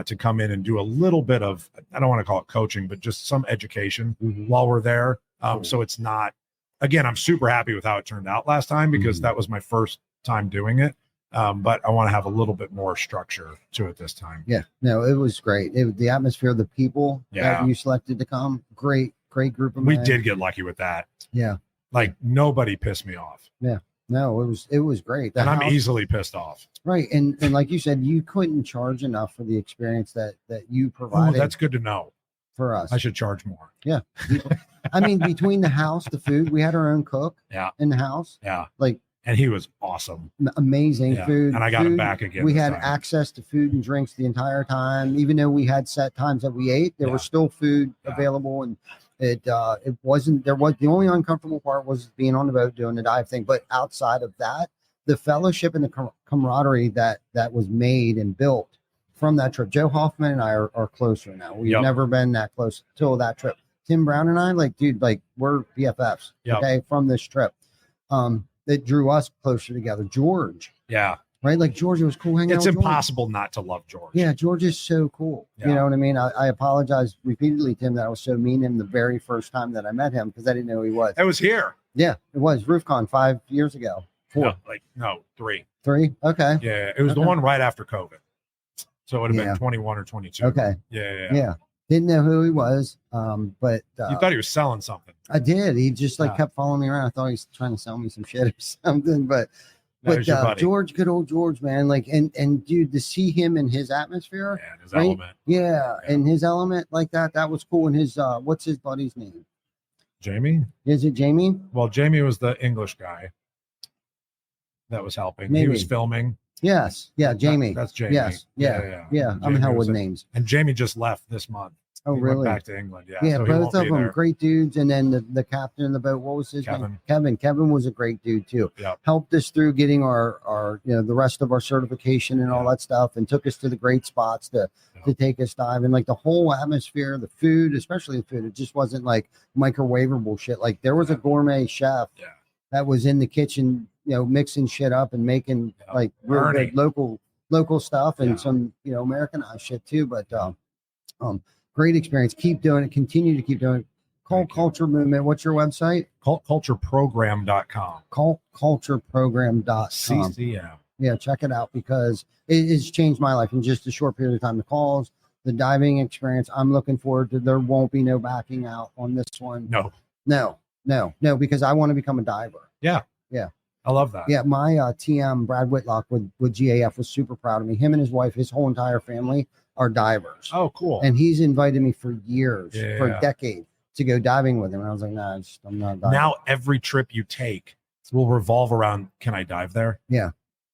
B: to come in and do a little bit of, I don't want to call it coaching, but just some education
A: Mhm.
B: while we're there.
A: Cool.
B: So it's not, again, I'm super happy with how it turned out last time because
A: Mhm.
B: that was my first time doing it. But I want to have a little bit more structure to it this time.
A: Yeah, no, it was great. The atmosphere, the people
B: Yeah.
A: that you selected to come, great group of
B: We
A: men.
B: did get lucky with that.
A: Yeah,
B: Like nobody pissed me off,
A: no, it was great. The
B: and I'm
A: house-
B: easily pissed off.
A: right, and like you said, you couldn't charge enough for the experience that you
B: Oh,
A: provided
B: that's good to know.
A: for us.
B: I should charge more.
A: I mean, between the house, the food, we had our own cook
B: Yeah.
A: in the house,
B: Yeah.
A: like
B: And he was awesome.
A: amazing
B: Yeah,
A: food.
B: and I got him
A: food.
B: back again
A: We
B: this
A: had
B: time.
A: access to food and drinks the entire time, even though we had set times that we ate. There
B: Yeah.
A: was still food
B: Yeah.
A: available, and it wasn't. There was the only uncomfortable part was being on the boat doing the dive thing. But outside of that, the fellowship and the camaraderie that was made and built from that trip. Joe Hoffman and I are closer now. We've never been that close till that trip. Tim Brown and I, like, dude, like, we're BFFs, okay, from this trip. That drew us closer together. George.
B: Yeah.
A: Right? Like, George, it was cool hanging out with
B: impossible not to love George.
A: Yeah, George is so cool.
B: Yeah.
A: You know what I mean? I apologize repeatedly to him that I was so mean to him the very first time that I met him because I didn't know who he was.
B: It was here.
A: Yeah, it was RoofCon 5 years ago. 4.
B: No, 3.
A: 3? Okay.
B: Yeah, it was the one right after COVID. So it would have been 21 or 22.
A: Okay.
B: Yeah.
A: Didn't know who he was, but
B: you thought he was selling something.
A: I did. He just kept following me around. I thought he was trying to sell me some shit or something. But George, good old George, man. Like, and dude, to see him in his atmosphere,
B: his element.
A: Yeah, and his element like that was cool. And his what's his buddy's name?
B: Jamie.
A: Is it Jamie?
B: Well, Jamie was the English guy that was helping.
A: Maybe.
B: He was filming.
A: Yes. Yeah, Jamie.
B: That's Jamie.
A: Yes. Yeah. I'm hell with names.
B: And Jamie just left this month.
A: Oh,
B: he
A: really?
B: Went back to England. Yeah.
A: Yeah,
B: so
A: both of them great dudes. And then the captain of the boat, what was his name? Kevin was a great dude too.
B: Yeah.
A: Helped us through getting our the rest of our certification and all that stuff, and took us to the great spots to take us diving. Like the whole atmosphere, the food, especially the food, it just wasn't like microwavable shit. Like there was a gourmet chef that was in the kitchen, mixing shit up and making like real good local stuff and some Americanized shit too. But great experience. Keep doing it. Continue to keep doing it. Cult Culture Movement. What's your website?
B: Cultcultureprogram.com.
A: Cultcultureprogram.com.
B: CCM.
A: Yeah, check it out because it has changed my life in just a short period of time. The calls, the diving experience. I'm looking forward to. There won't be no backing out on this one. No, because I want to become a diver.
B: Yeah. I love that.
A: Yeah, my TM Brad Whitlock with GAF was super proud of me. Him and his wife, his whole entire family are divers.
B: Oh, cool.
A: And he's invited me for years, for a decade, to go diving with him. And I was like, nah, I'm not diving.
B: Now every trip you take will revolve around, can I dive there?
A: Yeah,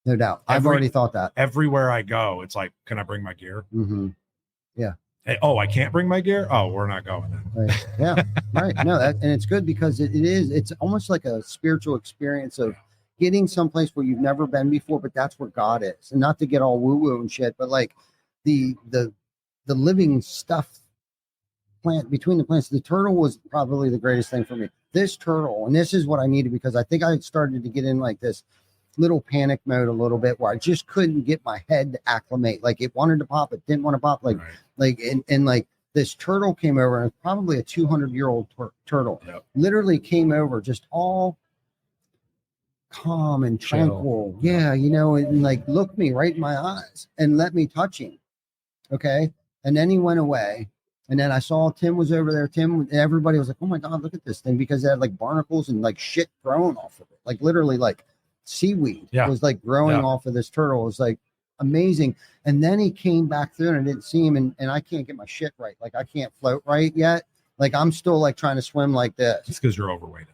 A: no doubt. I've already thought that.
B: Everywhere I go, it's like, can I bring my gear?
A: Mm-hmm. Yeah.
B: Hey, I can't bring my gear? Oh, we're not going then.
A: Right. Yeah, right. No, and it's good because it's almost like a spiritual experience of getting someplace where you've never been before, but that's where God is. And not to get all woo-woo and shit, but like the living stuff plant between the plants. The turtle was probably the greatest thing for me. This turtle, and this is what I needed because I think I started to get in like this little panic mode a little bit where I just couldn't get my head to acclimate. Like it wanted to pop, it didn't want to pop. Like this turtle came over, and it's probably a 200-year-old turtle.
B: Yep.
A: Literally came over, just all calm and tranquil. Yeah, and like looked me right in my eyes and let me touch him. Okay. And then he went away. And then I saw Tim was over there. Everybody was like, oh my God, look at this thing, because it had like barnacles and like shit growing off of it. Like literally like seaweed was like growing off of this turtle. It was like amazing. And then he came back through and I didn't see him. And I can't get my shit right. Like I can't float right yet. Like I'm still like trying to swim like this.
B: It's because you're overweight.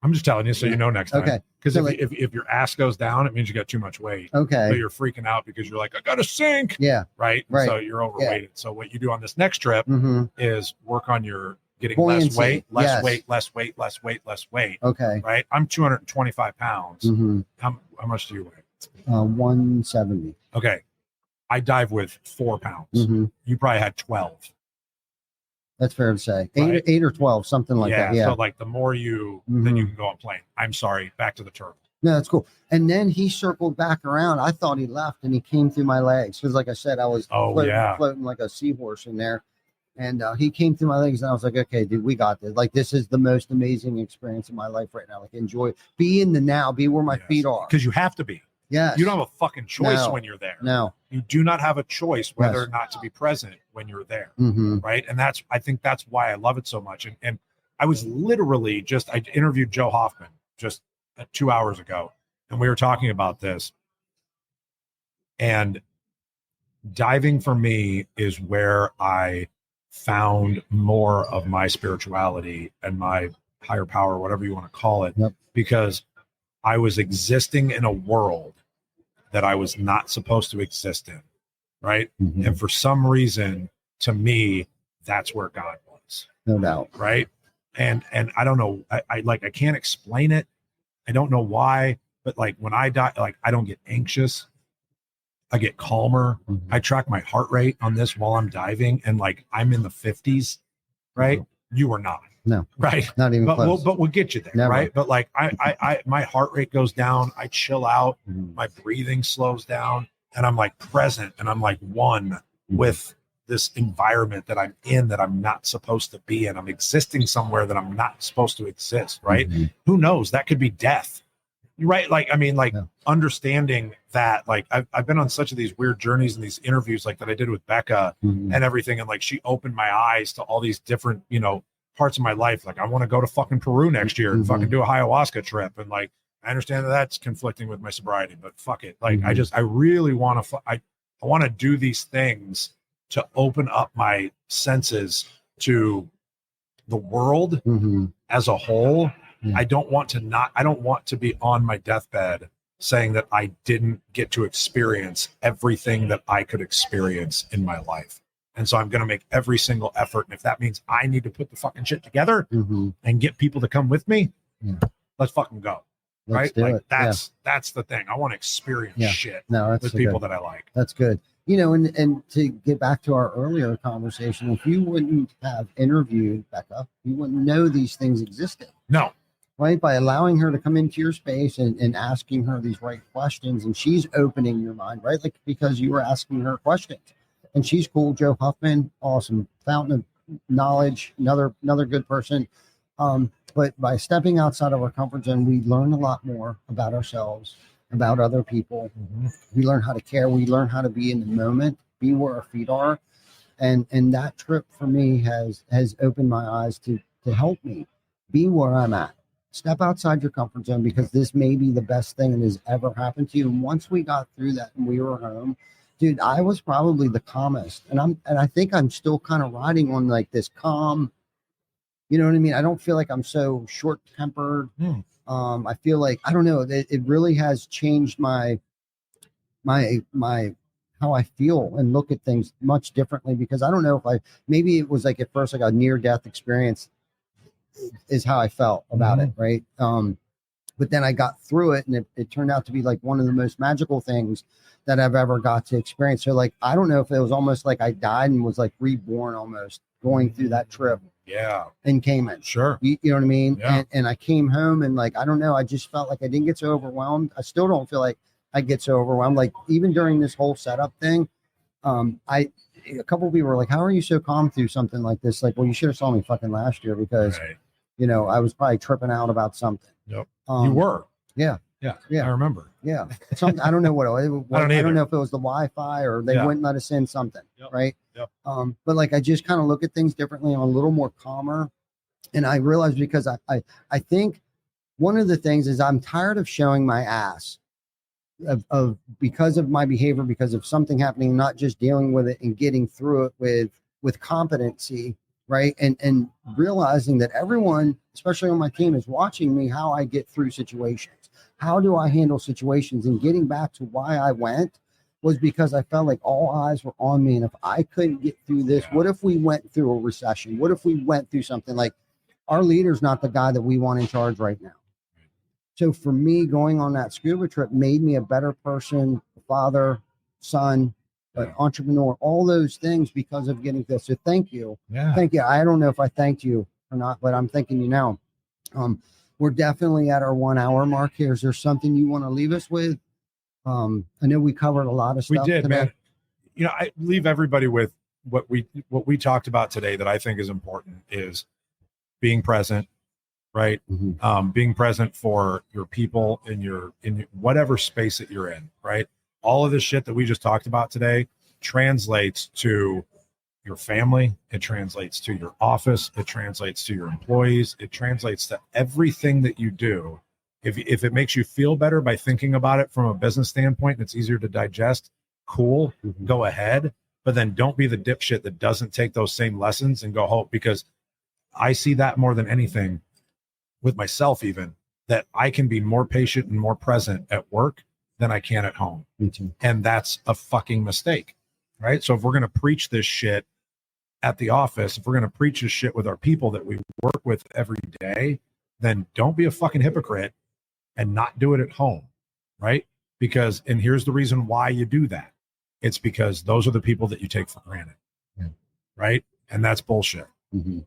B: I'm just telling you so you know next time.
A: Okay.
B: Because if your ass goes down, it means you got too much weight.
A: Okay.
B: So you're freaking out because you're like, I got to sink.
A: Yeah.
B: Right. So you're overweighted. So what you do on this next trip is work on your getting
A: buoyancy.
B: less weight.
A: Okay.
B: Right. I'm 225 pounds. How much do you weigh?
A: 170.
B: Okay. I dive with 4 pounds. You probably had 12.
A: That's fair to say. Eight or 12, something like that. Yeah.
B: So like the more then you can go on plane. I'm sorry. Back to the turtle.
A: No, that's cool. And then he circled back around. I thought he left and he came through my legs. Because like I said, I was floating like a seahorse in there. And he came through my legs and I was like, okay, dude, we got this. Like, this is the most amazing experience of my life right now. Like, enjoy, be in the now, be where my feet are.
B: Because you have to be.
A: Yes.
B: You don't have a fucking choice when you're there.
A: No.
B: You do not have a choice whether or not to be present when you're there. Right. And I think that's why I love it so much. And I was literally I interviewed Joe Hoffman just 2 hours ago, and we were talking about this. And diving for me is where I found more of my spirituality and my higher power, whatever you want to call it, because I was existing in a world that I was not supposed to exist in, right? And for some reason, to me, that's where God was.
A: No doubt.
B: Right? And I don't know, I can't explain it. I don't know why. but like when I die, like I don't get anxious. I get calmer. I track my heart rate on this while I'm diving, and like I'm in the 50s, right? You are not.
A: No,
B: right?
A: Not even close.
B: We'll get you there,
A: Never.
B: right? But like my heart rate goes down. I chill out.
A: Mhm.
B: My breathing slows down, and I'm like present, and I'm like one with this environment that I'm in that I'm not supposed to be in. I'm existing somewhere that I'm not supposed to exist, right? Who knows? That could be death. Right. Like, I mean, like understanding that, like, I've been on such of these weird journeys and these interviews, like that I did with Becca and everything. And like, she opened my eyes to all these different, you know, parts of my life. Like, I want to go to fucking Peru next year and fucking do a ayahuasca trip. And like, I understand that that's conflicting with my sobriety, but fuck it. Like, I really want to, I want to do these things to open up my senses to the world as a whole. I don't want to be on my deathbed saying that I didn't get to experience everything that I could experience in my life. And so I'm going to make every single effort. And if that means I need to put the fucking shit together and get people to come with me, let's fucking go.
A: Let's
B: right?
A: do
B: Like
A: it.
B: that's the thing. I want to experience shit with people that I like.
A: That's good. You know, and to get back to our earlier conversation, if you wouldn't have interviewed Becca, you wouldn't know these things existed.
B: No.
A: Right? By allowing her to come into your space and asking her these right questions, and she's opening your mind, right? Like, because you were asking her questions. And she's cool. Joe Huffman, awesome. Fountain of knowledge, another good person. But by stepping outside of our comfort zone, we learn a lot more about ourselves, about other people. We learn how to care. We learn how to be in the moment, be where our feet are. And that trip for me has opened my eyes to help me be where I'm at. Step outside your comfort zone, because this may be the best thing that has ever happened to you. And once we got through that and we were home, dude, I was probably the calmest. And I think I'm still kind of riding on like this calm. You know what I mean? I don't feel like I'm so short tempered. I feel like, I don't know, it really has changed my how I feel and look at things much differently, because I don't know if maybe it was like at first like a near death experience is how I felt about it. Right. But then I got through it, and it turned out to be like one of the most magical things that I've ever got to experience. So like, I don't know if it was almost like I died and was like reborn almost going through that trip. In Cayman.
B: Sure.
A: You know what I mean?
B: Yeah.
A: And I came home and like, I don't know, I just felt like I didn't get so overwhelmed. I still don't feel like I get so overwhelmed. Like even during this whole setup thing, a couple of people were like, how are you so calm through something like this? Like, well, you should have saw me fucking last year, because, you know, I was probably tripping out about something.
B: Yep. You were.
A: Yeah.
B: I remember.
A: Yeah. Something, I don't know what it was. I don't know if it was the Wi-Fi or they wouldn't let us in something. Right.
B: Yep.
A: But like, I just kind of look at things differently. I'm a little more calmer. And I realized, because I think one of the things is I'm tired of showing my ass of because of my behavior, because of something happening, not just dealing with it and getting through it with competency. Right. And realizing that everyone, especially on my team, is watching me, how I get through situations. How do I handle situations? And getting back to why I went was because I felt like all eyes were on me. And if I couldn't get through this, what if we went through a recession? What if we went through something like, our leader's not the guy that we want in charge right now. So for me, going on that scuba trip made me a better person, father, son, entrepreneur, all those things, because of getting this. So thank you. Thank you. I don't know if I thanked you or not, but I'm thanking you now. We're definitely at our 1 hour mark here. Is there something you want to leave us with? I know we covered a lot of stuff.
B: We did,
A: today.
B: man. You know, I leave everybody with what we talked about today that I think is important is being present, right? Being present for your people in whatever space that you're in, right? All of this shit that we just talked about today translates to your family. It translates to your office. It translates to your employees. It translates to everything that you do. If it makes you feel better by thinking about it from a business standpoint, and it's easier to digest, cool, go ahead. But then don't be the dipshit that doesn't take those same lessons and go home, because I see that more than anything with myself, even, that I can be more patient and more present at work than I can at home. And that's a fucking mistake, right? So if we're going to preach this shit at the office, if we're going to preach this shit with our people that we work with every day, then don't be a fucking hypocrite and not do it at home. right? Because, and here's the reason why you do that. It's because those are the people that you take for granted, right? And that's bullshit,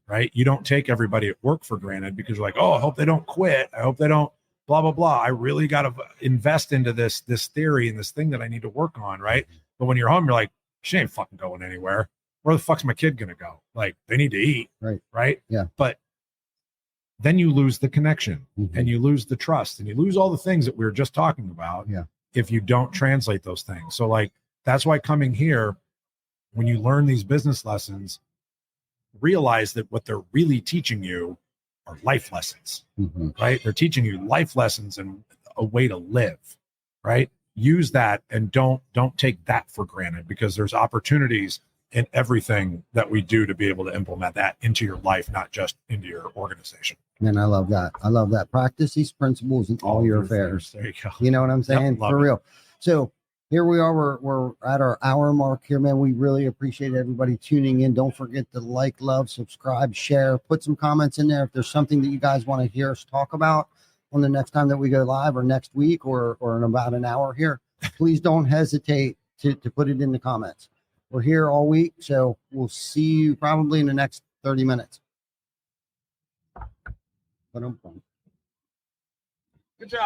B: right? You don't take everybody at work for granted because you're like, oh, I hope they don't quit. I hope they don't blah, blah, blah. I really got to invest into this theory and this thing that I need to work on, right? But when you're home, you're like, she ain't fucking going anywhere. Where the fuck's my kid going to go? Like, they need to eat, right?
A: Yeah.
B: But then you lose the connection and you lose the trust and you lose all the things that we were just talking about if you don't translate those things. So like, that's why coming here, when you learn these business lessons, realize that what they're really teaching you are life lessons, right? They're teaching you life lessons and a way to live, right? Use that and don't take that for granted, because there's opportunities in everything that we do to be able to implement that into your life, not just into your organization.
A: And I love that. I love that. Practice these principles in all your affairs.
B: There you go.
A: You know what I'm saying? For real. So here we are. We're at our hour mark here, man. We really appreciate everybody tuning in. Don't forget to like, love, subscribe, share, put some comments in there. If there's something that you guys want to hear us talk about on the next time that we go live, or next week, or in about an hour here, please don't hesitate to put it in the comments. We're here all week, so we'll see you probably in the next 30 minutes.
B: Good job.